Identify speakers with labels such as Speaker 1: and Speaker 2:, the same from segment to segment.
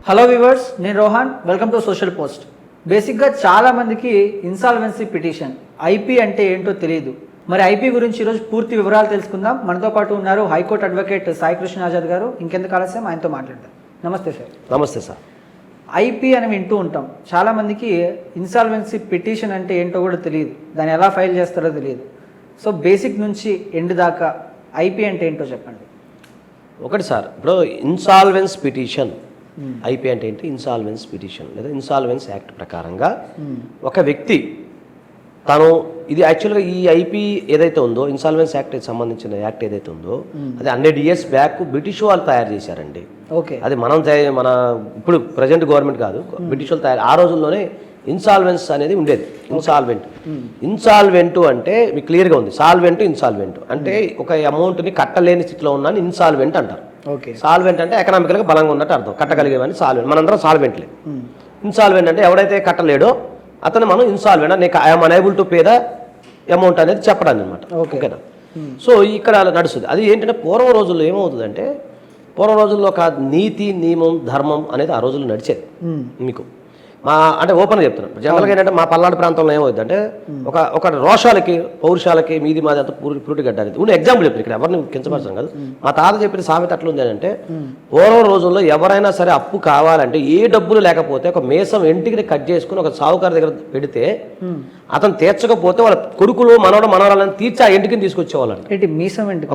Speaker 1: Hello viewers, నేను Rohan. Welcome to social post. బేసిక్గా చాలామందికి ఇన్సాల్వెన్సీ పిటిషన్ ఐపీ అంటే ఏంటో తెలియదు. మరి ఐపీ గురించి ఈరోజు పూర్తి వివరాలు తెలుసుకుందాం. మనతో పాటు ఉన్నారు హైకోర్టు అడ్వకేట్ సాయి కృష్ణ ఆజాద్ గారు. ఇంకెందుకు ఆలస్యం, ఆయనతో మాట్లాడదాం. నమస్తే సార్.
Speaker 2: నమస్తే సార్.
Speaker 1: ఐపీ అని వింటూ ఉంటాం. చాలామందికి ఇన్సాల్వెన్సీ పిటిషన్ అంటే ఏంటో కూడా తెలియదు, దాన్ని ఎలా ఫైల్ చేస్తారో తెలియదు. సో బేసిక్ నుంచి ఎండ్ దాకా ఐపీ అంటే ఏంటో చెప్పండి.
Speaker 2: ఒకటి సార్, ఇప్పుడు ఇన్సాల్వెన్స్ పిటిషన్ ఐపీ అంటే ఏంటి? ఇన్సాల్వెన్స్ పిటిషన్ లేదా ఇన్సాల్వెన్స్ యాక్ట్ ప్రకారంగా ఒక వ్యక్తి తను ఇది యాక్చువల్గా ఈ ఐపీ ఏదైతే ఉందో, ఇన్సాల్వెన్స్ యాక్ట్ సంబంధించిన యాక్ట్ ఏదైతే ఉందో అది 100 years బ్యాక్ బ్రిటిష్ వాళ్ళు తయారు చేశారండి.
Speaker 1: ఓకే,
Speaker 2: అది మన ఇప్పుడు ప్రజెంట్ గవర్నమెంట్ కాదు, బ్రిటిష్ వాళ్ళు తయారు. ఆ రోజుల్లోనే ఇన్సాల్వెన్స్ అనేది ఉండేది. ఇన్సాల్వెంట్ అంటే మీకు క్లియర్గా ఉంది. ఇన్సాల్వెంట్ అంటే ఒక అమౌంట్ని కట్టలేని స్థితిలో ఉన్నాను ఇన్సాల్వెంట్ అంటారు. సాల్వెంట్ అంటే ఎకనామికల్గా బలంగా ఉన్నట్టు అర్థం. కట్టగలిగేవని సాల్వెంట్, మనందరం సాల్వెంట్లే. ఇన్సాల్వెంట్ అంటే ఎవడైతే కట్టలేడో అతను మనం ఇన్సాల్వెంట్, నీకు I'm unable to pay the amount అనేది చెప్పడానికి అనమాట. ఓకేనా? సో ఇక్కడ అలా నడుస్తుంది. అది ఏంటంటే పూర్వం రోజుల్లో ఏమవుతుందంటే, పూర్వం రోజుల్లో ఒక నీతి నియమం ధర్మం అనేది ఆ రోజుల్లో నడిచేది. మీకు అంటే ఓపెన్గా చెప్తున్నాను. జనరల్గా ఏంటంటే మా పల్నాడు ప్రాంతంలో ఏమవుతుంది అంటే ఒక రోషాలకి పౌరుషాలకి మీది మాది అంత పూర్తి గడ్డానికి ఉన్న ఎగ్జాంపుల్ చెప్పారు. ఇక్కడ ఎవరిని కించపరచడం కాదు. మా తాత చెప్పిన సామెత అట్లుంది అంటే, పూర్వం రోజుల్లో ఎవరైనా సరే అప్పు కావాలంటే ఏ డబ్బులు లేకపోతే ఒక మేసం వెంటికి కట్ చేసుకుని ఒక సావుకారు దగ్గర పెడితే అతను తీర్చకపోతే వాళ్ళ కొడుకులు మనవరాలను తీర్చి ఆ ఇంటికి తీసుకొచ్చేవాళ్ళని.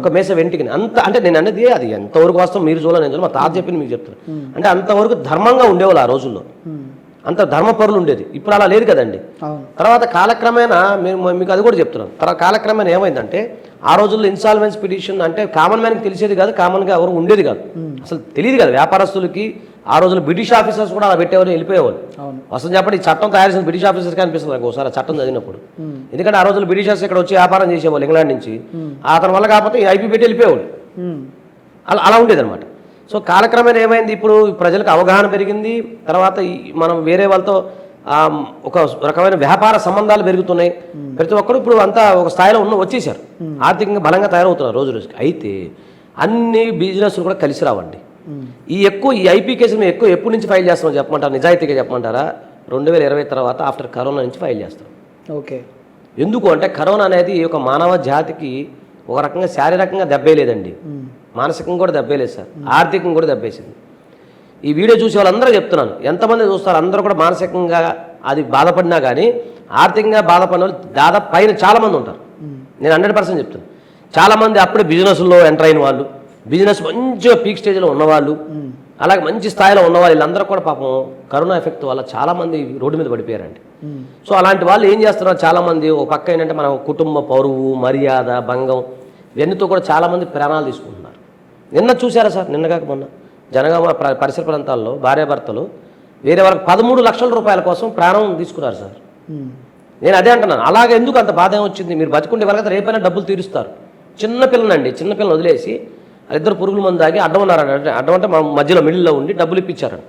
Speaker 2: ఒక మేసం వెంటికి అంత అంటే నేను అనేది అది ఎంతవరకు వస్తాం మీరు చూడాలి, నేను మా తాత చెప్పింది మీకు చెప్తాను. అంటే అంతవరకు ధర్మంగా ఉండేవాళ్ళు ఆ రోజుల్లో, అంత ధర్మపరులు ఉండేది. ఇప్పుడు అలా లేదు కదండి. తర్వాత కాలక్రమేణా మీకు అది కూడా చెప్తున్నాను. తర్వాత కాలక్రమేణా ఏమైందంటే, ఆ రోజుల్లో ఇన్సాల్వెన్స్ పిటిషన్ అంటే కామన్ మ్యాన్కి తెలిసేది కాదు, కామన్గా ఎవరు ఉండేది కాదు, అసలు తెలియదు కదా. వ్యాపారస్తులకి ఆ రోజుల్లో బ్రిటిష్ ఆఫీసర్స్ కూడా అలా పెట్టేవారు, వెళ్ళిపోయేవాళ్ళు. అసలు చెప్పండి, ఈ చట్టం తయారు చేసిన బ్రిటిష్ ఆఫీసర్స్కి అనిపిస్తుంది నాకు ఒకసారి చట్టం చదివినప్పుడు. ఎందుకంటే ఆ రోజుల్లో బ్రిటిషర్స్ ఇక్కడ వచ్చి వ్యాపారం చేసేవాళ్ళు ఇంగ్లాండ్ నుంచి. అతని వల్ల కాకపోతే ఐపీ పెట్టి వెళ్ళిపోయేవాళ్ళు. అలా ఉండేది అనమాట. సో కాలక్రమేణా ఏమైంది, ఇప్పుడు ప్రజలకు అవగాహన పెరిగింది. తర్వాత మనం వేరే వాళ్ళతో ఒక రకమైన వ్యాపార సంబంధాలు పెరుగుతున్నాయి. ప్రతి ఒక్కరు ఇప్పుడు అంతా ఒక స్థాయిలో వచ్చేసారు, ఆర్థికంగా బలంగా తయారవుతున్నారు రోజు రోజుకి. అయితే అన్ని బిజినెస్లు కూడా కలిసి రావండి. ఈ ఐపీ కేసులు మేము ఎప్పటి నుంచి ఫైల్ చేస్తామో చెప్పమంటారా? నిజాయితీగా చెప్పమంటారా? 2020 తర్వాత ఆఫ్టర్ కరోనా నుంచి ఫైల్ చేస్తాం. ఓకే, ఎందుకు అంటే కరోనా అనేది ఒక మానవ జాతికి ఒక రకంగా శారీరకంగా దెబ్బే లేదండి, మానసికంగా కూడా దెబ్బేలేదు సార్, ఆర్థికంగా కూడా దెబ్బేసింది. ఈ వీడియో చూసే వాళ్ళందరూ చెప్తున్నాను, ఎంతమంది చూస్తారు అందరూ కూడా మానసికంగా అది బాధపడినా కానీ ఆర్థికంగా బాధపడిన వాళ్ళు దాదాపు పైన చాలామంది ఉంటారు. నేను 100% చెప్తున్నాను. చాలామంది అప్పుడే బిజినెస్లో ఎంటర్ అయిన వాళ్ళు, బిజినెస్ మంచిగా పీక్ స్టేజ్లో ఉన్నవాళ్ళు, అలాగే మంచి స్థాయిలో ఉన్నవాళ్ళు, వీళ్ళందరూ కూడా పాపం కరోనా ఎఫెక్ట్ వల్ల చాలామంది రోడ్డు మీద పడిపోయారండి. సో అలాంటి వాళ్ళు ఏం చేస్తున్నారు, చాలామంది ఒక పక్క ఏంటంటే మన కుటుంబ పరువు మర్యాద భంగం ఇవన్నీతో కూడా చాలామంది ప్రాణాలు తీసుకుంటున్నారు. నిన్న చూసారా సార్, నిన్న కాక మొన్న జనగామ పరిసర ప్రాంతాల్లో భార్యాభర్తలు వేరే వాళ్ళకి 13 లక్షల రూపాయల కోసం ప్రాణం తీసుకున్నారు సార్. నేను అదే అంటున్నాను, అలాగే ఎందుకు అంత బాధ ఏమొచ్చింది? మీరు బతుకుండే వాళ్ళకి రేపైనా డబ్బులు తీరుస్తారు. చిన్నపిల్లని వదిలేసి ఇద్దరు పురుగుల మందు తాగి అడ్డం ఉన్నారంటే, అడ్డం అంటే మధ్యలో మిడిల్లో ఉండి డబ్బులు ఇప్పించారండి.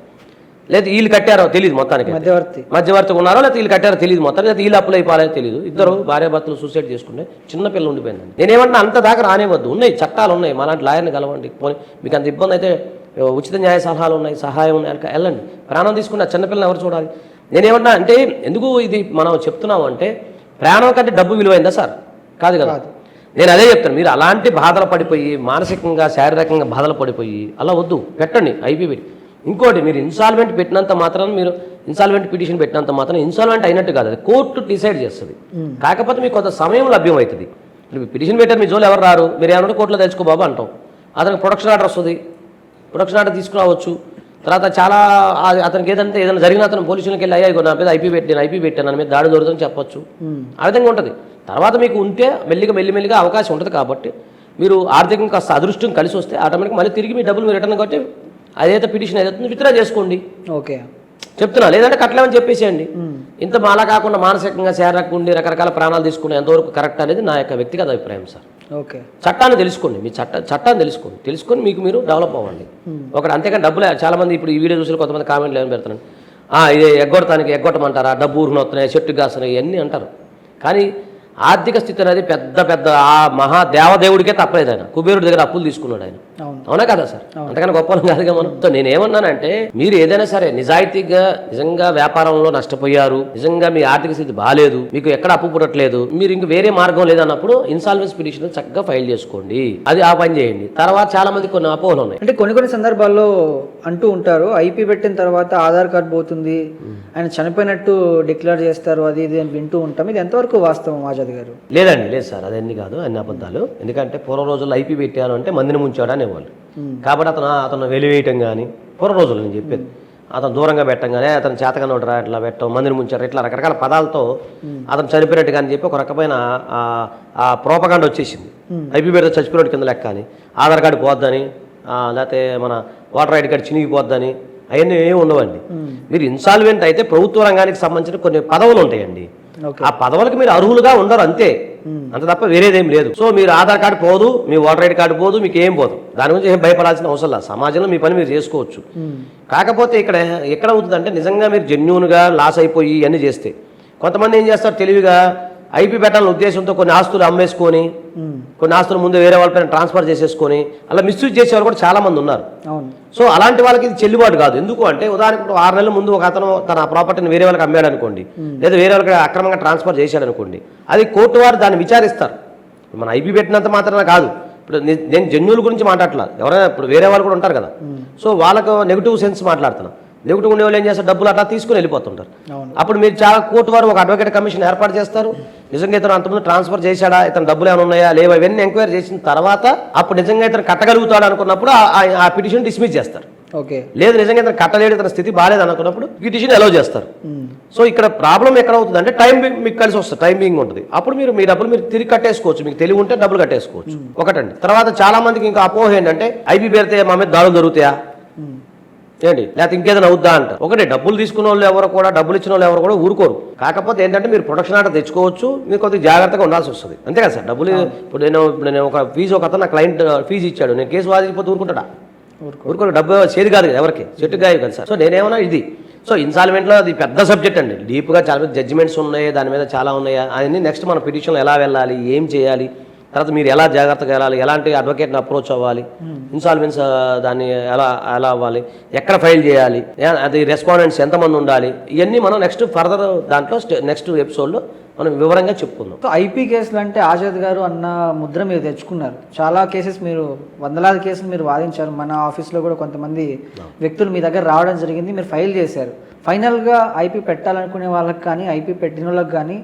Speaker 2: లేదా వీళ్ళు కట్టారో తెలియదు, మొత్తానికి మధ్యవర్తి ఉన్నారో లేదా వీళ్ళు కట్టారో తెలియదు, మొత్తానికి లేదా వీళ్ళు అప్పులు అయిపోవాలో తెలియదు. ఇద్దరు భార్యాభర్తలు సూసైడ్ చేసుకుంటే చిన్నపిల్ల ఉండిపోయిందండి. నేనేమంటే అంత దాకా రానివ్వద్దు, ఉన్నాయి చట్టాలు ఉన్నాయి, మాలాంటి లాయర్ని కలవండి. పోనీ మీకు అంత ఇబ్బంది అయితే ఉచిత న్యాయ సలహాలు ఉన్నాయి, సహాయం ఉన్నాయి, వెళ్ళండి. ప్రాణం తీసుకున్న చిన్నపిల్లని ఎవరు చూడాలి? నేనేమన్నా అంటే ఎందుకు ఇది మనం చెప్తున్నాము అంటే, ప్రాణం కంటే డబ్బు విలువైందా సార్? కాదు కదా. నేను అదే చెప్తాను, మీరు అలాంటి బాధలు పడిపోయి మానసికంగా శారీరకంగా బాధలు పడిపోయి అలా వద్దు, పెట్టండి ఐపీ పెట్టి. ఇంకోటి, మీరు ఇన్సాల్వెంట్ పెట్టినంత మాత్రం, మీరు ఇన్సాల్వెంట్ పిటిషన్ పెట్టినంత మాత్రం ఇన్సాల్వెంట్ అయినట్టు కాదు, అది కోర్టు డిసైడ్ చేస్తుంది. కాకపోతే మీకు కొంత సమయం లభ్యం అవుతుంది. మీరు పిటిషన్ పెట్టారు, మీ జోలు ఎవరు రారు, మీరు ఏమన్నా కోర్టులో తెచ్చుకో బాబు అంటాం. అతనికి ప్రొడక్షన్ ఆర్డర్ వస్తుంది, ప్రొడక్షన్ ఆర్డర్ తీసుకురావచ్చు. తర్వాత చాలా అతనికి ఏదైనా జరిగిన అతను పోలీసులకు వెళ్ళి అయ్యా నా మీద ఐపీ పెట్టాను నా మీద దాడి దొరుకుతుందని చెప్పొచ్చు. ఆ విధంగా ఉంటుంది. తర్వాత మీకు ఉంటే మెల్లిమెల్లిగా అవకాశం ఉంటుంది. కాబట్టి మీరు ఆర్థికంగా కాస్త అదృష్టం కలిసి వస్తే ఆటోమేటిక్ మళ్ళీ తిరిగి మీ డబ్బులు మీరు రిటర్న్ కాబట్టి అదైతే పిటిషన్ ఏదైతే విత్డ్రా చేసుకోండి. ఓకే చెప్తున్నా, లేదంటే కట్టలేమని చెప్పేసేయండి. ఇంత మాలా కాకుండా మానసికంగా శారీరకంగా ఉండి రకరకాల ప్రాణాలు తీసుకుని ఎంతవరకు కరెక్ట్ అనేది నా యొక్క వ్యక్తిగత అభిప్రాయం సార్. ఓకే, చట్టాన్ని తెలుసుకోండి, మీ చట్టాన్ని తెలుసుకొని మీకు మీరు డెవలప్ అవ్వండి ఒకటి. అంతేకాని డబ్బులు చాలామంది ఇప్పుడు ఈ వీడియో చూసిన కొంతమంది కామెంట్లు ఏమైనా పెడతాను, ఇది ఎగ్గొట్టమంటారా, డబ్బు ఊరుకుని వస్తున్నాయి, చెట్టు కాస్తున్నాయి ఇవన్నీ అంటారు. కానీ ఆర్థిక స్థితి అనేది పెద్ద పెద్ద ఆ మహా దేవదేవుడికే తప్పలేదు ఆయన. కుబేరుడి దగ్గర అప్పులు తీసుకున్నాడు ఆయన. అవునా కదా సార్? అంతకన్నా గొప్ప కాదుగా మనం. నేనేమన్నానంటే మీరు ఏదైనా సరే నిజాయితీగా నిజంగా వ్యాపారంలో నష్టపోయారు, నిజంగా మీ ఆర్థిక స్థితి బాగాలేదు, మీకు ఎక్కడ అప్పు పుట్టట్లేదు, మీరు ఇంక వేరే మార్గం లేదన్నప్పుడు ఇన్సాల్వెన్సీ పిటిషన్ చక్కగా ఫైల్ చేసుకోండి. అది ఆ పని చేయండి. తర్వాత చాలా మంది కొన్ని అపోహలు ఉన్నాయి.
Speaker 1: అంటే కొన్ని సందర్భాల్లో అంటూ ఉంటారు, ఐపీ పెట్టిన తర్వాత ఆధార్ కార్డు పోతుంది, ఆయన చనిపోయినట్టు డిక్లేర్ చేస్తారు, అది ఇది అని వింటూ ఉంటాం. ఇది ఎంతవరకు వాస్తవం ఆజాద్ గారు?
Speaker 2: లేదండి, లేదు సార్, అదన్నీ కాదు, అన్ని అబద్ధాలు. ఎందుకంటే పూర్వ రోజుల్లో ఐపీ పెట్టారు అంటే మందిని ముంచాడు అనేవాళ్ళు. కాబట్టి అతను వెలివేయటం కానీ పూర్వ రోజులు నేను చెప్పేది, అతను దూరంగా పెట్టంగానే అతను చేతగానోడరా ఇట్లా పెట్టడం, మందిని ముంచారు, ఇట్లా రకరకాల పదాలతో అతను చనిపోయినట్టు కానీ చెప్పి ఒక రకమైన ఆ ప్రోపగాండ వచ్చేసింది. ఐపీ పెడితే చచ్చిపోయినట్టు కింద లెక్క అని, ఆధార్ కార్డు పోద్దని, లేకపోతే మన ఓటర్ ఐడి కార్డు చినిగిపోద్దని, అవన్నీ ఏమి ఉండవండి. మీరు ఇన్సాల్వెంట్ అయితే ప్రభుత్వ రంగానికి సంబంధించిన కొన్ని పదవులు ఉంటాయండి. ఆ పదవులకు మీరు అర్హులుగా ఉండరు అంతే, అంత తప్ప వేరేదేం లేదు. సో మీరు ఆధార్ కార్డు పోదు, మీ ఓటర్ ఐడి కార్డు పోదు, మీకు ఏం పోదు, దాని గురించి ఏం భయపడాల్సిన అవసరం లేదు. సమాజంలో మీ పని మీరు చేసుకోవచ్చు. కాకపోతే ఇక్కడ ఎక్కడ అవుతుందంటే నిజంగా మీరు జెన్యూన్గా లాస్ అయిపోయి ఇవన్నీ చేస్తే, కొంతమంది ఏం చేస్తారు తెలివిగా ఐపీ పెట్టాలనే ఉద్దేశంతో కొన్ని ఆస్తులు అమ్మేసుకొని, కొన్ని ఆస్తులు ముందు వేరే వాళ్ళపైన ట్రాన్స్ఫర్ చేసేసుకొని అలా మిస్యూజ్ చేసేవాళ్ళు కూడా చాలా మంది ఉన్నారు. సో అలాంటి వాళ్ళకి ఇది చెల్లుబాటు కాదు. ఎందుకు అంటే ఉదాహరణకు 6 నెలల ముందు ఒక అతను తన ప్రాపర్టీని వేరే వాళ్ళకి అమ్మాడు అనుకోండి, లేదా వేరే వాళ్ళకి అక్రమంగా ట్రాన్స్ఫర్ చేశాడు అనుకోండి, అది కోర్టు వారు దాన్ని విచారిస్తారు. మన ఐపీ పెట్టినంత మాత్రమే కాదు. ఇప్పుడు నేను జెన్యూన్ గురించి మాట్లాడట్లేదు, ఎవరైనా ఇప్పుడు వేరే వాళ్ళు కూడా ఉంటారు కదా, సో వాళ్ళకు నెగిటివ్ సెన్స్ మాట్లాడుతున్నాను. నెగిటివ్ ఉండే వాళ్ళు ఏం చేస్తారు, డబ్బులు అట్లా తీసుకుని వెళ్ళిపోతుంటారు. అప్పుడు మీరు చాలా కోర్టు వారు ఒక అడ్వకేట్ కమిషన్ ఏర్పాటు చేస్తారు. నిజంగా ఇతను అంతకుముందు ట్రాన్స్ఫర్ చేశాడా, ఇతను డబ్బులు ఏమైనా ఉన్నాయా లేవా, ఇవన్నీ ఎంక్వైరీ చేసిన తర్వాత అప్పుడు నిజంగా ఇతను కట్టగలుగుతాడు అనుకున్నప్పుడు ఆ పిటిషన్ డిస్మిస్ చేస్తారు. లేదు నిజంగా ఇతను కట్టలేడు, ఇతని స్థితి బాగాలేదు అనుకున్నప్పుడు పిటిషన్ అలౌ చేస్తారు. సో ఇక్కడ ప్రాబ్లం ఎక్కడ అవుతుంది అంటే టైం మీకు కలిసి వస్తుంది, టైం బింగ్ ఉంటుంది. అప్పుడు మీరు మీ డబ్బులు మీరు తిరిగి కట్టేసుకోవచ్చు, మీకు తెలివి ఉంటే డబ్బులు కట్టేసుకోవచ్చు. ఒకటండి. తర్వాత చాలా మందికి ఇంకా అపోహ ఏంటంటే ఐపీ పెడితే మా మీద దాడులు జరుగుతాయా ఏంటి, లేకపోతే ఇంకేదైనా అవుద్దా అంట. ఒకటి, డబ్బులు తీసుకున్న వాళ్ళు ఎవరు కూడా, డబ్బులు ఇచ్చిన వాళ్ళు ఎవరు కూడా ఊరుకోరు. కాకపోతే ఏంటంటే మీరు ప్రొడక్షన్ ఆర్డర్ తెచ్చుకోవచ్చు, మీరు కొద్దిగా జాగ్రత్తగా ఉండాల్సి వస్తుంది, అంతే కదా సార్. డబ్బులు ఇప్పుడు నేను ఒక ఫీజు, ఒక అతను నా క్లయింట్ ఫీజు ఇచ్చాడు, నేను కేసు వాదిపోతే ఊరుకుంటాడా? ఊరుకోరు. డబ్బు చేతి కాదు కదా ఎవరికి, చెట్టు కాదు కదా సార్. సో నేనేమన్నా ఇది సో ఇన్సాల్వెంట్లో అది పెద్ద సబ్జెక్ట్ అండి, డీప్గా చాలా జడ్జిమెంట్స్ ఉన్నాయి, దాని మీద చాలా ఉన్నాయి. అవన్నీ నెక్స్ట్ మన పిటిషన్లో ఎలా వెళ్ళాలి, ఏం చేయాలి, తర్వాత మీరు ఎలా జాగ్రత్తగా వెళ్ళాలి, ఎలాంటి అడ్వకేట్ని అప్రోచ్ అవ్వాలి, ఇన్సాల్వెన్స్ దాన్ని ఎలా అవ్వాలి, ఎక్కడ ఫైల్ చేయాలి, అది రెస్పాండెంట్స్ ఎంతమంది ఉండాలి, ఇవన్నీ మనం నెక్స్ట్ ఫర్దర్ దాంట్లో నెక్స్ట్ ఎపిసోడ్లో మనం వివరంగా చెప్పుకుందాం.
Speaker 1: సో ఐపీ కేసులు అంటే ఆజాద్ గారు అన్న ముద్ర మీరు తెచ్చుకున్నారు. చాలా కేసెస్ మీరు వందలాది కేసులు మీరు వాదించారు. మన ఆఫీస్లో కూడా కొంతమంది వ్యక్తులు మీ దగ్గర రావడం జరిగింది, మీరు ఫైల్ చేశారు. ఫైనల్గా ఐపీ పెట్టాలనుకునే వాళ్ళకి కానీ ఐపీ పెట్టిన వాళ్ళకి కానీ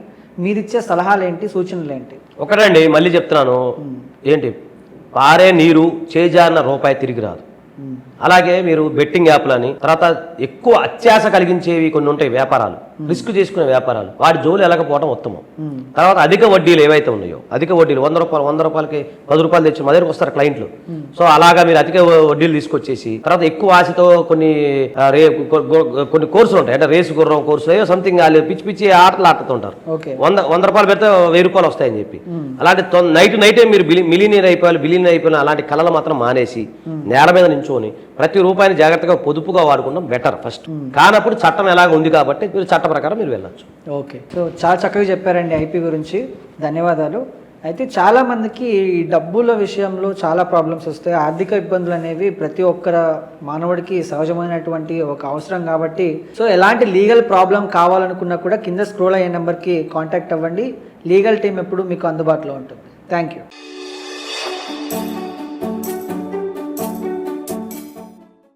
Speaker 1: మీరిచ్చే సలహాలు ఏంటి, సూచనలు ఏంటి?
Speaker 2: ఒకటండి, మళ్ళీ చెప్తున్నాను, ఏంటి పారే నీరు చేజారిన రూపాయి తిరిగి రాదు. అలాగే మీరు బెట్టింగ్ యాప్లని, తర్వాత ఎక్కువ అత్యాశ కలిగించేవి కొన్ని ఉంటాయి వ్యాపారాలు, రిస్క్ చేసుకునే వ్యాపారాలు, వాటి జోలు వెళ్ళకపోవడం ఉత్తమం. తర్వాత అధిక వడ్డీలు ఏవైతే ఉన్నాయో, అధిక వడ్డీలు 100 రూపాయలకి 10 రూపాయలు తెచ్చి మా దగ్గరకు వస్తారు క్లయింట్లు. సో అలాగా మీరు అధిక వడ్డీలు తీసుకొచ్చేసి తర్వాత ఎక్కువ ఆశతో కొన్ని కోర్సులు ఉంటాయి, అంటే రేసు గుర్రం కోర్సులు సంథింగ్ వాళ్ళు పిచ్చి పిచ్చి ఆటలు ఆడుతుంటారు. 100 రూపాయలు పెడితే 1000 రూపాయలు వస్తాయని చెప్పి, అలాంటి నైటే మీరు బిలియనీర్ అయిపోయిన అలాంటి కళలు మాత్రం మానేసి నేల మీద నించుకొని ప్రతి రూపాయిని జాగ్రత్తగా పొదుపుగా వాడుకుంటాం బెటర్ ఫస్ట్. కానప్పుడు చట్టం ఎలాగ ఉంది కాబట్టి మీరు చట్ట ప్రకారం మీరు వెళ్ళచ్చు.
Speaker 1: ఓకే, సో చాలా చక్కగా చెప్పారండి ఐపీ గురించి, ధన్యవాదాలు. అయితే చాలా మందికి ఈ డబ్బుల విషయంలో చాలా ప్రాబ్లమ్స్ వస్తాయి. ఆర్థిక ఇబ్బందులు అనేవి ప్రతి ఒక్కర మానవుడికి సహజమైనటువంటి ఒక అవసరం కాబట్టి, సో ఎలాంటి లీగల్ ప్రాబ్లం కావాలనుకున్నా కూడా కింద స్క్రోల్ అయ్యే నెంబర్కి కాంటాక్ట్ అవ్వండి. లీగల్ టీం ఎప్పుడు మీకు అందుబాటులో ఉంటుంది. Thank you.